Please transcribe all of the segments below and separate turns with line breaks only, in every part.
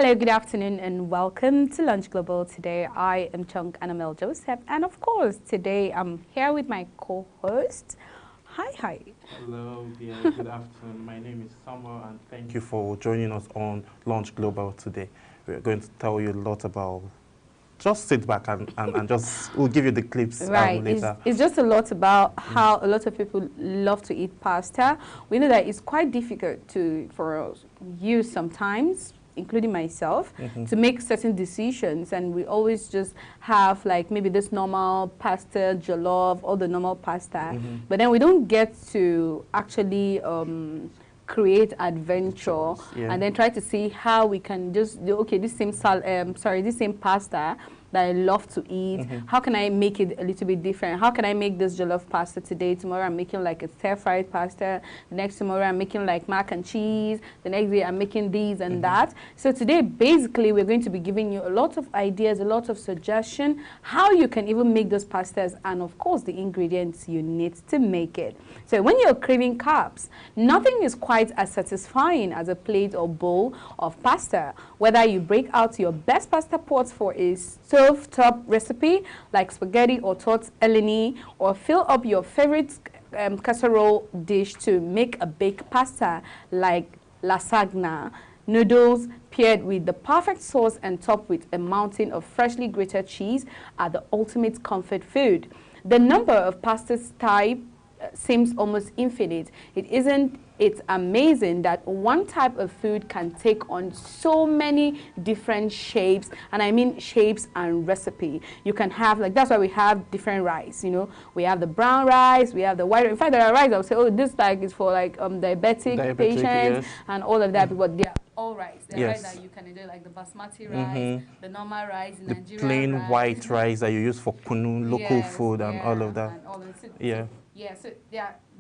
Hello, good afternoon, and welcome to Lunch Global. Today, I am Chung Annamel Joseph, and of course, today I'm here with my co-host. Hi.
Hello, dear. Good afternoon. My name is Samuel, and thank you for joining us on Launch Global today. We're going to tell you a lot about. Just sit back and just we'll give you the clips later.
It's just a lot about how a lot of people love to eat pasta. We know that it's quite difficult for you sometimes, including myself, to make certain decisions, and we always just have like maybe this normal pasta, jollof, all the normal pasta, but then we don't get to actually create adventure and then try to see how we can just do, okay, this same pasta that I love to eat, how can I make it a little bit different? How can I make this jollof pasta today? Tomorrow I'm making like a stir-fried pasta. The next tomorrow I'm making like mac and cheese. The next day I'm making these and that. So today, basically, we're going to be giving you a lot of ideas, a lot of suggestions, how you can even make those pastas, and of course, the ingredients you need to make it. So when you're craving carbs, nothing is quite as satisfying as a plate or bowl of pasta. Whether you break out your best pasta pots for a stove-top recipe like spaghetti or tortellini, or fill up your favorite casserole dish to make a baked pasta like lasagna, noodles paired with the perfect sauce and topped with a mountain of freshly grated cheese are the ultimate comfort food. The number of pasta types seems almost infinite. It's amazing that one type of food can take on so many different shapes, and I mean shapes and recipe. You can have, like, that's why we have different rice, you know. We have the brown rice, we have the white rice. In fact, there are rice I'll say, oh, this like is for like diabetic patients, and all of that, but they're all rice. They're rice that you can enjoy, like the basmati rice, the normal rice, the Nigerian
plain
rice,
white rice that you use for kunu, local food, and all of that.
And all of it. So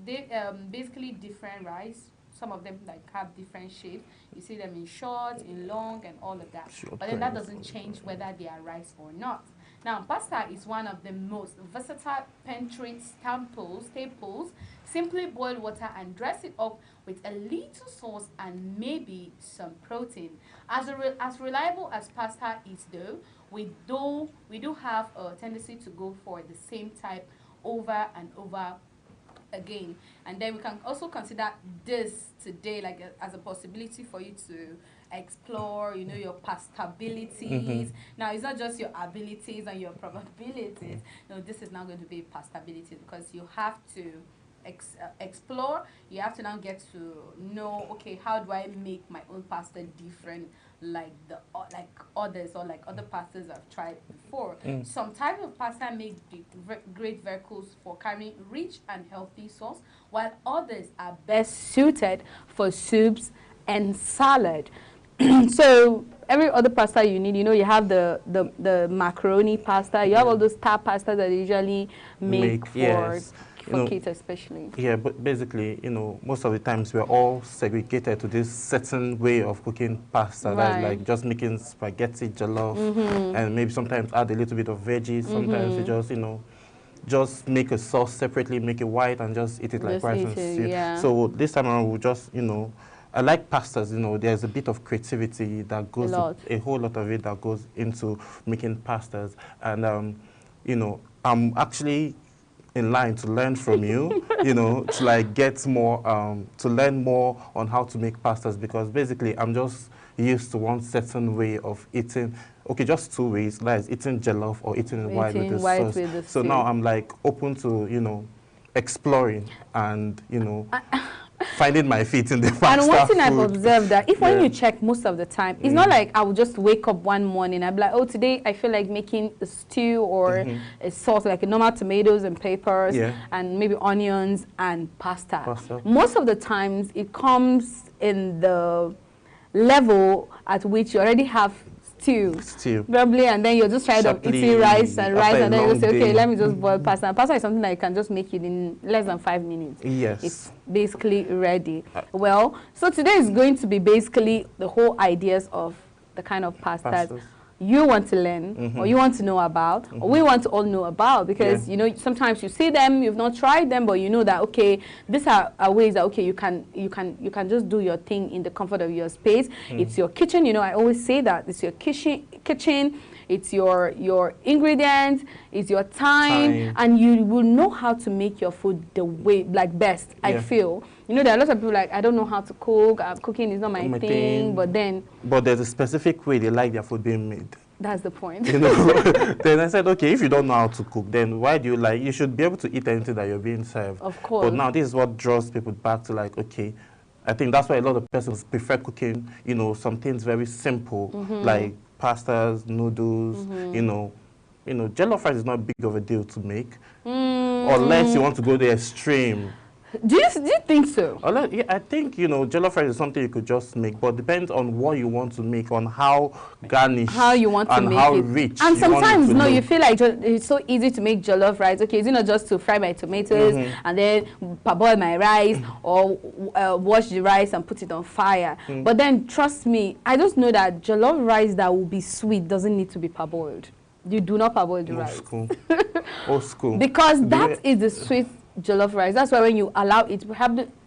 they basically different rice. Some of them like have different shapes. You see them in short, in long, and all of that. But then that doesn't change whether they are rice or not. Now, pasta is one of the most versatile pantry staples. Simply boil water and dress it up with a little sauce and maybe some protein. As reliable as pasta is, though, we do have a tendency to go for the same type over and over again. And then we can also consider this today like as a possibility for you to explore, you know, your pasta abilities. Now, it's not just your abilities and your probabilities. No, this is now going to be pasta abilities, because you have to explore. You have to now get to know, okay, how do I make my own pasta different like others, or like other pastas I've tried before. Some type of pasta make great vehicles for carrying rich and healthy sauce, while others are best suited for soups and salad. So every other pasta you need, you know, you have the macaroni pasta, you have all those tap pasta that they usually make for kids especially.
Yeah, but basically, you know, most of the times we're all segregated to this certain way of cooking pasta. That's like just making spaghetti, jollof, and maybe sometimes add a little bit of veggies. Sometimes you just, you know, just make a sauce separately, make it white, and just eat it like rice and stew. So this time around, we'll just, you know, I like pastas, you know, there's a bit of creativity that goes, a whole lot of it that goes into making pastas. And, you know, I'm actually in line to learn from you, you know, to like get more, to learn more on how to make pastas, because basically I'm just used to one certain way of eating. Okay, just two ways, that is eating jollof or eating white with the sauce. So now I'm like open to, you know, exploring and, you know, finding my feet in the pasta.
And one thing I've observed that if when you check most of the time, it's not like I will just wake up one morning, I'll be like, oh, today I feel like making a stew or a sauce, like a normal tomatoes and peppers and maybe onions and pasta. Most of the times it comes in the level at which you already have stew. Probably, and then you're just tired of eating rice, and then you say, okay, let me just boil pasta. And pasta is something that you can just make it in less than 5 minutes. It's basically ready. Well, so today is going to be basically the whole ideas of the kind of pasta you want to learn or you want to know about or we want to all know about, because you know, sometimes you see them, you've not tried them, but you know that okay, these are ways that okay, you can just do your thing in the comfort of your space. It's your kitchen, you know, I always say that it's your kitchen, it's your ingredients, it's your time, and you will know how to make your food the way like best. I feel, you know, there are a lot of people like, I don't know how to cook, cooking is not my thing, but there's
a specific way they like their food being made.
That's the point.
You know, then I said, okay, if you don't know how to cook, then why do you like, you should be able to eat anything that you're being served.
Of course.
But now this is what draws people back to like, okay, I think that's why a lot of persons prefer cooking, you know, some things very simple, like pastas, noodles, you know, jollof rice is not big of a deal to make, unless you want to go the extreme.
Do you think so?
Yeah, I think, you know, jollof rice is something you could just make, but depends on what you want to make, on how garnished,
how you want to make
how
it.
rich.
And sometimes, no, you feel like it's so easy to make jollof rice. Okay, it's not just to fry my tomatoes and then parboil my rice or wash the rice and put it on fire. But then, trust me, I just know that jollof rice that will be sweet doesn't need to be parboiled. You do not parboil the rice.
Old school.
Because that is the sweet jollof rice. That's why when you allow it,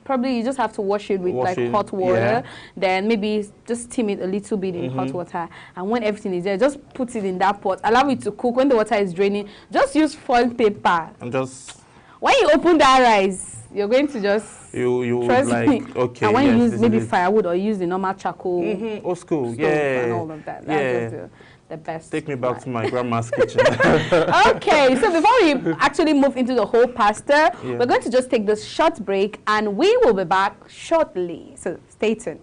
probably you just have to wash it with hot water, then maybe just steam it a little bit in hot water, and when everything is there, just put it in that pot, allow it to cook. When the water is draining, just use foil paper,
and just
when you open that rice, you're going to just
you
trust
like
me.
Okay,
and when you use maybe firewood or use the normal charcoal
old school,
and all of that, that's just the best.
Take me back to my grandma's kitchen.
Okay, so before we actually move into the whole pasta, we're going to just take this short break and we will be back shortly. So stay tuned.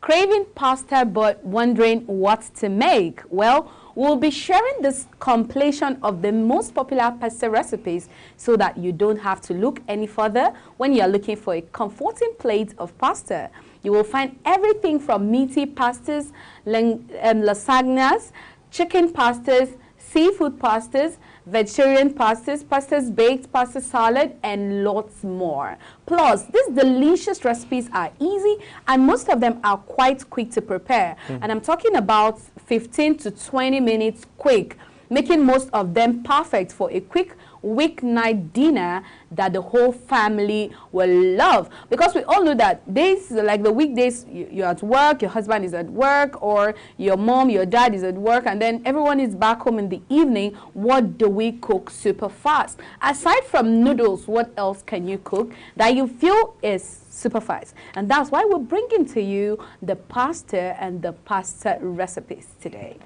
Craving pasta but wondering what to make? Well, we'll be sharing this compilation of the most popular pasta recipes so that you don't have to look any further when you're looking for a comforting plate of pasta. You will find everything from meaty pastas, lasagnas, chicken pastas, seafood pastas, vegetarian pastas, pastas baked, pasta salad, and lots more. Plus, these delicious recipes are easy and most of them are quite quick to prepare. And I'm talking about 15 to 20 minutes quick, making most of them perfect for a quick weeknight dinner that the whole family will love. Because we all know that days, like the weekdays, you're at work, your husband is at work, or your mom, your dad is at work, and then everyone is back home in the evening. What do we cook super fast? Aside from noodles, what else can you cook that you feel is super fast? And that's why we're bringing to you the pasta and the pasta recipes today.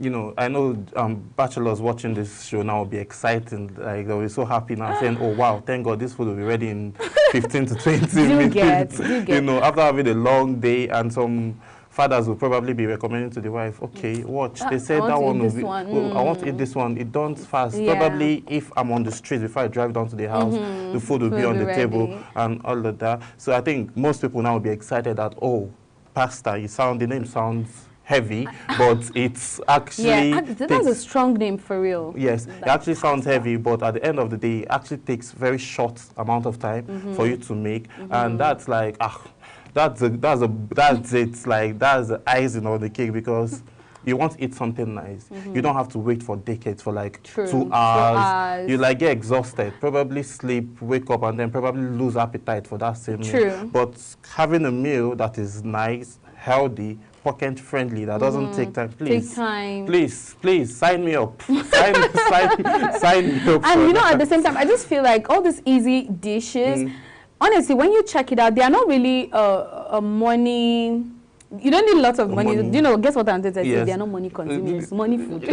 You know, I know bachelors watching this show now will be excited. Like, they'll be so happy now, saying, oh, wow, thank God this food will be ready in 15 to 20 minutes. You know, after having a long day, and some fathers will probably be recommending to the wife, okay, watch. They said that one will be, oh, I want to eat this one. It done fast. Probably if I'm on the street, before I drive down to the house, the food will be on the table and all of that. So I think most people now will be excited that, oh, pasta, the name sounds heavy, but it's actually
that's a strong name for real.
Yes, it actually sounds heavy, but at the end of the day, it actually takes very short amount of time for you to make, and that's like that's it. Like that's the icing on the cake, because you want to eat something nice. You don't have to wait for decades for like 2 hours. You like get exhausted, probably sleep, wake up, and then probably lose appetite for that same meal. But having a meal that is nice, healthy, pocket friendly, that doesn't take time. Please sign me up. sign me up.
And you know, at the same time, I just feel like all these easy dishes, honestly, when you check it out, they are not really a money you don't need lots of money.
Money.
You know, guess what I'm saying?
Yes.
They are not money consuming, it's money food.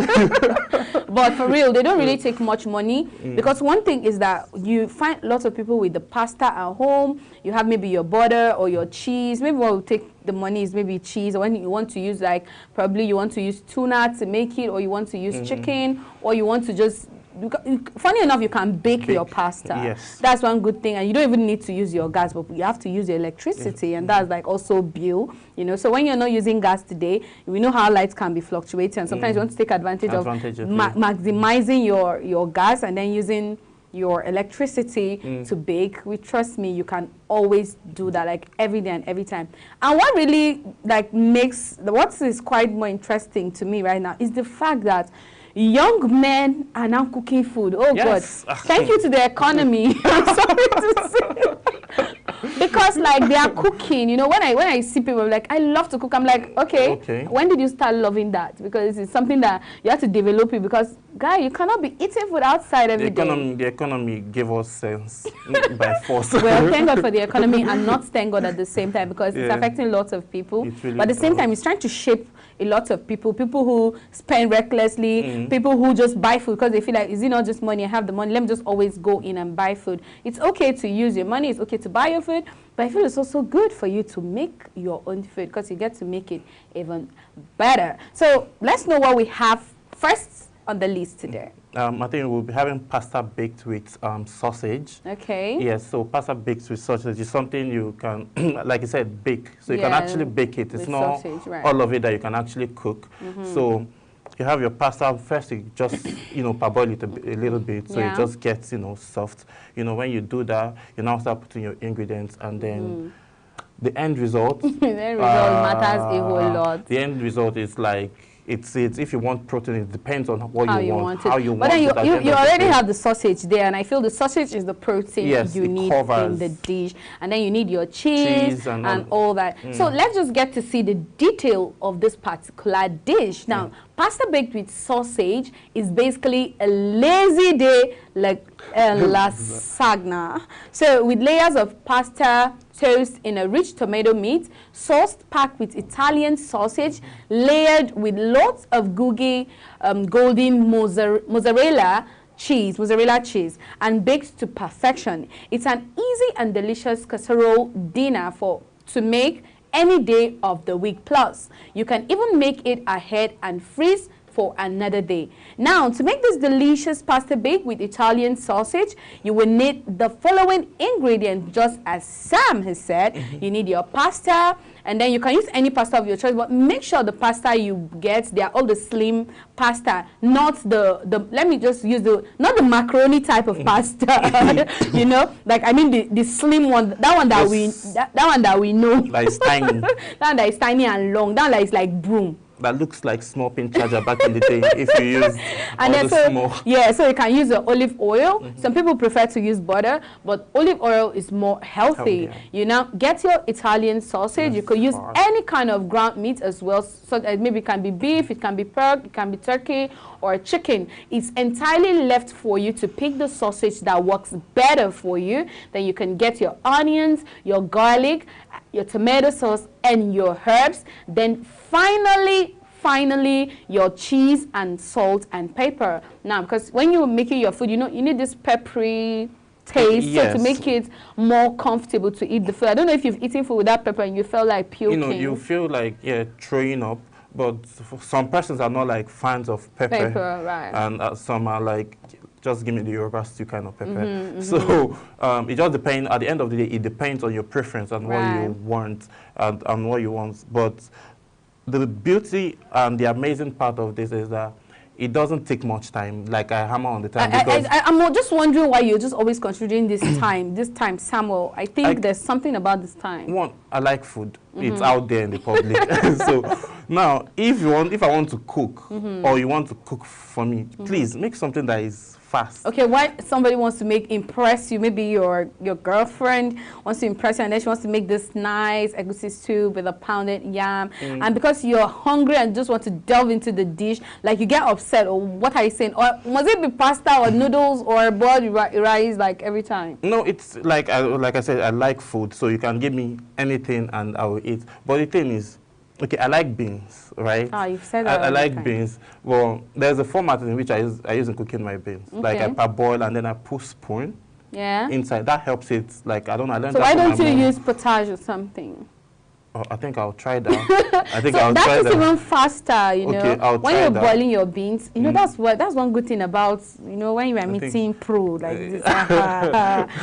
But for real, they don't really take much money because one thing is that you find lots of people with the pasta at home. You have maybe your butter or your cheese. Maybe what will take the money is maybe cheese, or when you want to use, like, probably you want to use tuna to make it, or you want to use chicken, or you want to just, funny enough, you can bake your pasta.
Yes.
That's one good thing, and you don't even need to use your gas, but you have to use your electricity, and that's like also bill, you know. So when you're not using gas today, we know how lights can be fluctuating, and sometimes you want to take advantage of maximizing your gas and then using your electricity to bake. Trust me, you can always do that, like every day and every time. And what really like makes what is quite more interesting to me right now is the fact that young men are now cooking food. Oh yes. God, thank you to the economy. I'm sorry to say. Because like they are cooking, you know, when I see people like, I love to cook, I'm like, okay, when did you start loving that? Because it's something that you have to develop it, because guy, you cannot be eating food outside every day.
The economy gave us sense by force.
Well, thank God for the economy, and not thank God at the same time, because it's affecting lots of people. Really, but at the same time, it's trying to shape a lot of people who spend recklessly, people who just buy food because they feel like, is it not just money? I have the money, let me just always go in and buy food. It's okay to use your money, it's okay to buy your food, but I feel it's also good for you to make your own food, because you get to make it even better. So let's know what we have first on the list today.
I think we'll be having pasta baked with sausage.
Okay.
Yes, so pasta baked with sausage is something you can, like I said, bake. So you can actually bake it. It's not sausage, all of it that you can actually cook. So you have your pasta. First, you just, parboil it a little bit, so it just gets, soft. When you do that, you now start putting your ingredients, and then the end result.
The end result matters a whole lot.
The end result is like, it's if you want protein, it depends on what you want, how you want
it.
But
then you already have the sausage there, and I feel the sausage is the protein you need
covers.
in the dish. And then you need your cheese and all that. So let's just get to see the detail of this particular dish. Now, pasta baked with sausage is basically a lazy day like lasagna. So with layers of pasta, toast in a rich tomato meat, sauce packed with Italian sausage, layered with lots of gooey golden mozzarella cheese, and baked to perfection. It's an easy and delicious casserole dinner to make any day of the week. Plus, you can even make it ahead and freeze for another day. Now, to make this delicious pasta baked with Italian sausage, you will need the following ingredients, just as Sam has said. You need your pasta, and then you can use any pasta of your choice, but make sure the pasta you get, they are all the slim pasta, not let me just use not the macaroni type of pasta, like, I mean the slim one, that one that we know.
That is tiny.
That one that is tiny and long, that one that is like broom.
That looks like small pin charger back in the day if you use
and then so you can use the olive oil. Some people prefer to use butter, but olive oil is more healthy. Get your Italian sausage. You could use any kind of ground meat as well, so maybe it can be beef, it can be pork, it can be turkey or chicken. It's entirely left for you to pick the sausage that works better for you. Then you can get your onions, your garlic, your tomato sauce, and your herbs. Then finally your cheese and salt and pepper. Now, because when you're making your food, you need this peppery taste, so to make it more comfortable to eat the food. I don't know if you've eaten food without pepper and you felt like puking.
You feel like throwing up. But some persons are not like fans of pepper,
right.
And some are like, just give me the Yoruba stew kind of pepper. So it just depends. At the end of the day, it depends on your preference and what you want and what you want. But the beauty and the amazing part of this is that it doesn't take much time. Like I hammer on the time.
I'm just wondering why you're just always considering this time. This time, Samuel. I think there's something about this time.
One, I like food. It's out there in the public. So now, if I want to cook, or you want to cook for me, please make something that is fast.
Okay, why somebody wants to impress you? Maybe your girlfriend wants to impress you, and then she wants to make this nice egusi stew with a pounded yam. And because you're hungry and just want to delve into the dish, like you get upset, or what are you saying? Or must it be pasta or noodles or boiled rice like every time?
No, it's like I said, I like food, so you can give me anything and I will eat. But the thing is, Okay, I like beans, right?
Ah, you've said that.
I like beans. Well, there's a format in which I use in cooking my beans.
Okay.
Like I parboil and then I put spoon inside. That helps it. Like I don't know. I learned
so
that
why
from
don't
my
you
mom.
use potage or something?
Oh, I think I'll try that. I think
so
I'll try
that
that.
is even faster, you know.
Okay, I'll
when
try
you're
that.
boiling your beans, you know, that's one good thing about, you know, when you are meeting pro like this.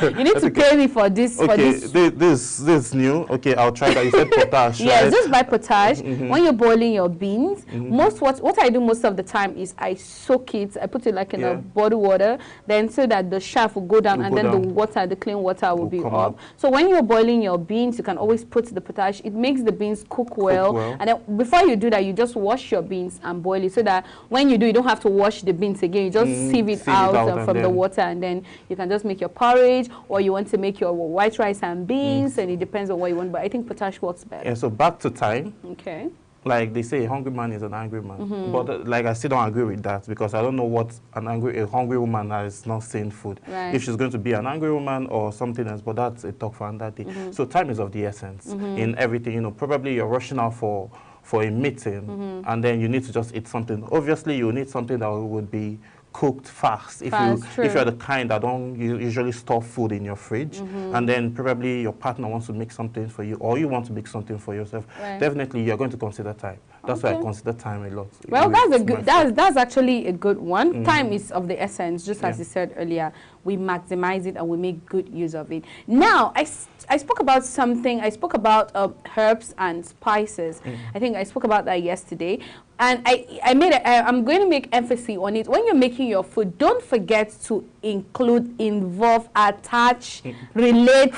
You need to pay me for this.
Okay, this is new. Okay, I'll try that. You said potash,
yes,
right?
just buy potash. When you're boiling your beans, what I do most of the time is I soak it. I put it like in a bottle water, then so that the chaff will go down, and then the clean water will be up. So when you're boiling your beans, you can always put the potash. It makes the beans cook well. And then before you do that, you just wash your beans and boil it, so that when you do, you don't have to wash the beans again. You just sieve it out from the water, and then you can just make your porridge, or you want to make your white rice and beans, and it depends on what you want. But I think potash works better.
Yeah, so back to time.
Okay.
Like they say, a hungry man is an angry man. But like I still don't agree with that, because I don't know what a hungry woman is not saying food.
Right.
If she's going to be an angry woman or something else, but that's a talk for another day. So time is of the essence in everything. You know, probably you're rushing out for a meeting, and then you need to just eat something. Obviously, you need something that would be cooked fast. If you're the kind that don't usually store food in your fridge, and then probably your partner wants to make something for you, or you want to make something for yourself, definitely you're going to consider time. That's why I consider time a lot.
Well, that's actually a good one. Time is of the essence, just as you said earlier. We maximize it and we make good use of it. Now, I spoke about something. I spoke about herbs and spices. I think I spoke about that yesterday. And I'm going to make emphasis on it. When you're making your food, don't forget to involve, attach, relate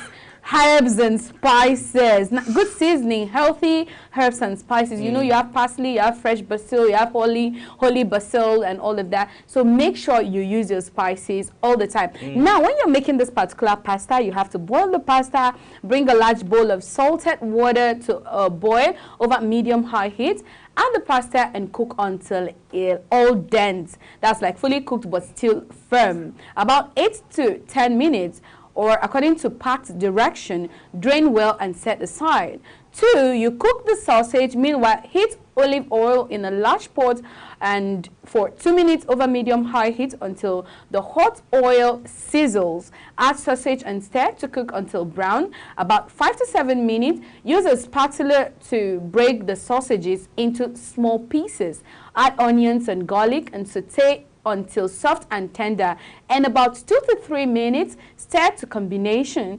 herbs and spices. Good seasoning, healthy herbs and spices. You know, you have parsley, you have fresh basil, you have holy basil and all of that. So make sure you use your spices all the time. Now, when you're making this particular pasta, you have to boil the pasta, bring a large bowl of salted water to boil over medium-high heat. Add the pasta and cook until it all dents. That's like fully cooked but still firm. About 8 to 10 minutes, or according to packed direction, drain well and set aside. 2, you cook the sausage. Meanwhile, heat olive oil in a large pot and for 2 minutes over medium-high heat until the hot oil sizzles. Add sausage and stir to cook until brown. About 5 to 7 minutes, use a spatula to break the sausages into small pieces. Add onions and garlic and saute until soft and tender. And about 2 to 3 minutes, stir to combine.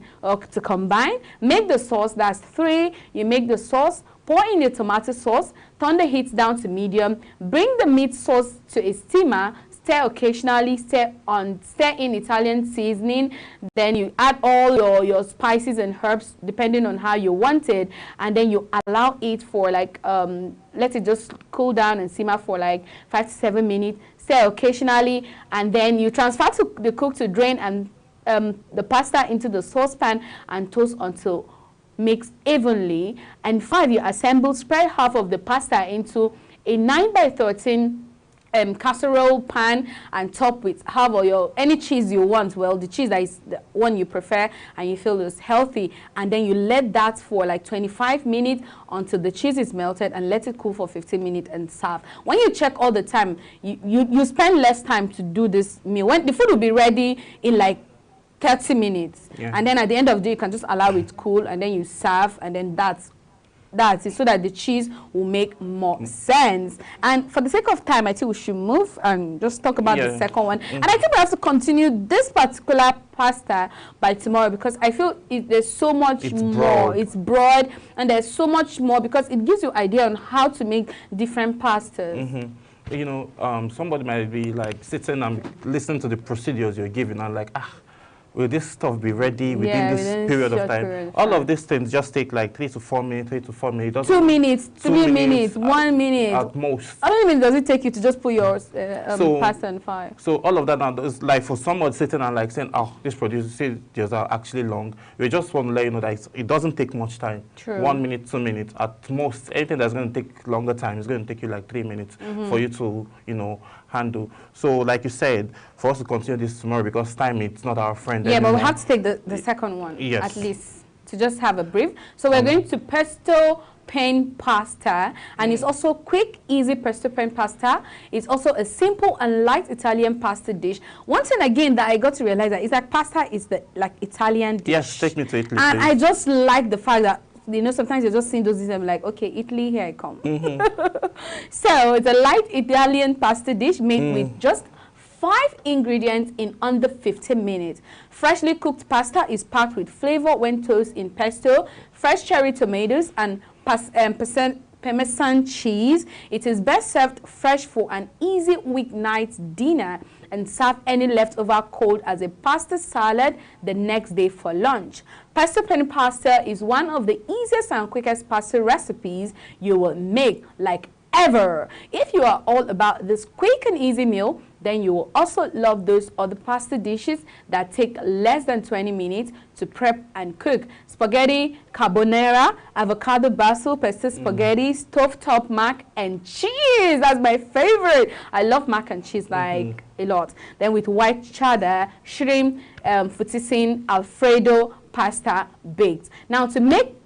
Make the sauce. That's 3. You make the sauce. Pour in the tomato sauce, turn the heat down to medium, bring the meat sauce to a simmer, stir occasionally, stir in Italian seasoning, then you add all your spices and herbs depending on how you want it, and then you allow it for like, let it just cool down and simmer for like 5 to 7 minutes, stir occasionally, and then you transfer to the cook to drain and the pasta into the saucepan and toast until mixed evenly. And 5, you assemble, spread half of the pasta into a 9 by 13 casserole pan and top with half of any cheese you want. Well, the cheese that is the one you prefer and you feel is healthy, and then you let that for like 25 minutes until the cheese is melted, and let it cool for 15 minutes and serve. When you check all the time, you spend less time to do this meal. When the food will be ready in like 30 minutes, and then at the end of the day you can just allow it cool, and then you serve, and then that's it, so that the cheese will make more sense. And for the sake of time, I think we should move and just talk about the second one. And I think we have to continue this particular pasta by tomorrow, because I feel there's so much more. It's broad, and there's so much more, because it gives you idea on how to make different pastas.
You know, somebody might be like sitting and listening to the procedures you're giving and like, will this stuff be ready within this period of time? All of these things just take like 3 to 4 minutes, 3 to 4 minutes.
2 minutes, 3 minutes, 1 minute.
At most.
How many minutes does it take you to just put your pasta on fire?
So all of that now is like for someone sitting and like saying, this procedures are actually long. We just want to let you know that it doesn't take much time.
True.
1 minute, 2 minutes. At most, anything that's going to take longer time is going to take you like 3 minutes for you to, handle. So like you said, for us to continue this tomorrow, because time it's not our friend anymore.
But we have to take the second one at least to just have a brief. So we're going to pesto pen pasta, and it's also quick, easy pesto pen pasta. It's also a simple and light Italian pasta dish. One thing again that I got to realize that is like pasta is the like Italian dish.
Yes, take me to Italy,
and
please.
I just like the fact that, you know, sometimes you're just seeing those things and I'm like, okay, Italy, here I come. So it's a light Italian pasta dish made with just 5 ingredients in under 15 minutes. Freshly cooked pasta is packed with flavor when toasted in pesto, fresh cherry tomatoes, and Parmesan cheese. It is best served fresh for an easy weeknight dinner and serve any leftover cold as a pasta salad the next day for lunch. Pesto pen pasta is one of the easiest and quickest pasta recipes you will make, like ever. If you are all about this quick and easy meal, then you will also love those other pasta dishes that take less than 20 minutes to prep and cook. Spaghetti carbonara, avocado basil pesto spaghetti, stovetop mac and cheese. That's my favorite. I love mac and cheese like a lot. Then with white cheddar, shrimp, fettuccine alfredo pasta baked. Now to make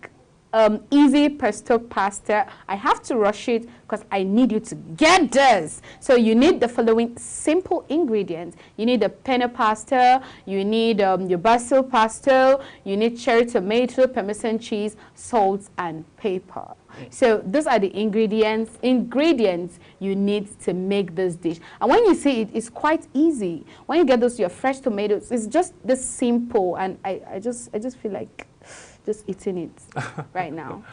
easy pesto pasta, I have to rush it because I need you to get this. So you need the following simple ingredients. You need the penne pasta, you need your basil pesto, you need cherry tomato, Parmesan cheese, salt, and pepper. So those are the ingredients you need to make this dish. And when you see it, it's quite easy. When you get those your fresh tomatoes, it's just this simple, and I just feel like just eating it right now.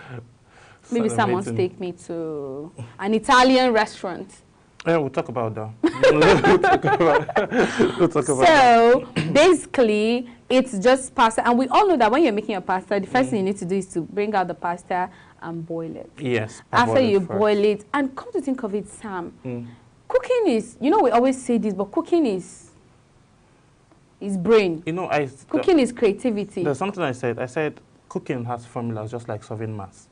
Maybe someone take me to an Italian restaurant.
Yeah, we'll talk about that. we'll talk about
so basically, it's just pasta, and we all know that when you're making a pasta, the first thing you need to do is to bring out the pasta and boil it.
Yes.
After you boil it, and come to think of it, Sam, cooking is, you know, we always say this, but cooking is brain.
You know,
cooking is creativity.
There's something I said cooking has formulas just like serving mass.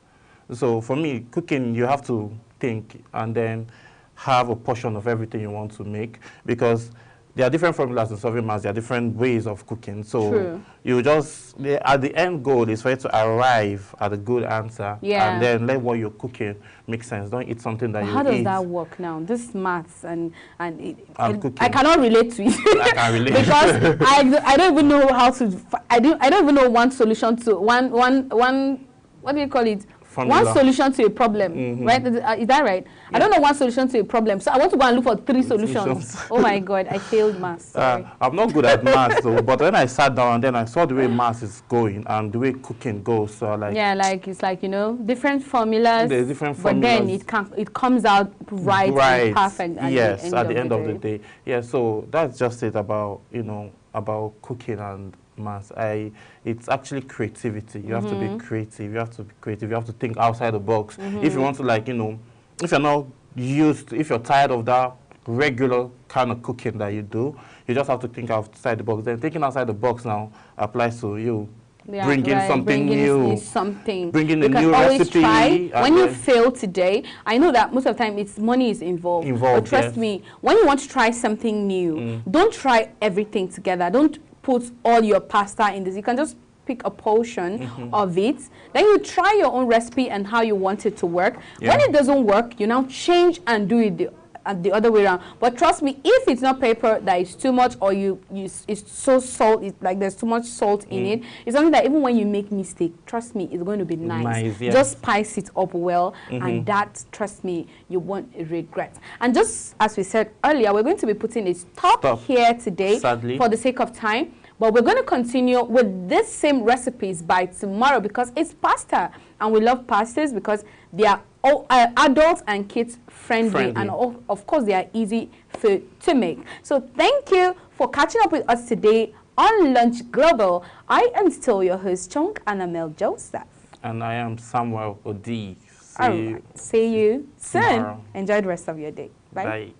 So for me, cooking, you have to think and then have a portion of everything you want to make, because there are different formulas in serving mass, there are different ways of cooking. So
True.
You just, at the end goal is for you to arrive at a good answer, and then let what you're cooking make sense. Don't eat something that you eat.
How does that work now? This maths and
cooking.
I cannot relate to it.
I can relate.
Because I don't even know how to, I don't even know one solution to, one what do you call it?
Formula.
One solution to a problem, right? Is that right? Yeah. I don't know one solution to a problem, so I want to go and look for 3 solutions. Oh my God, I failed maths.
I'm not good at maths, though, but when I sat down and then I saw the way maths is going and the way cooking goes, so like
it's like, you know, different formulas.
There's different formulas.
But then it comes out right. And perfect.
Yes, at the end of the day. Yeah, so that's just it about, you know, about cooking and maths. It's actually creativity. You have to be creative. You have to be creative. You have to think outside the box. If you want to, like, you know, if you're not used, if you're tired of that regular kind of cooking that you do, you just have to think outside the box. Then thinking outside the box now applies to you. Bringing something new. Bringing a new recipe.
When you fail today, I know that most of the time money is involved. But trust me, when you want to try something new, don't try everything together. Don't put all your pasta in this. You can just pick a portion of it. Then you try your own recipe and how you want it to work. When it doesn't work, you now change and do it the other way around. But trust me, if it's not pepper that is too much, or it's so salt, it's like there's too much salt in it, it's something that even when you make mistake, trust me, it's going to be nice. Just spice it up well, and that, trust me, you won't regret. And just as we said earlier, we're going to be putting a stop here today, sadly, for the sake of time. But we're going to continue with this same recipes by tomorrow, because it's pasta, and we love pastas because they are all, adults and kids friendly. And of course they are easy food to make. So thank you for catching up with us today on Lunch Global. I am still your host, Chung Annamel Joseph.
And I am Samuel Odi.
See you soon. Enjoy the rest of your day. Bye.
Bye.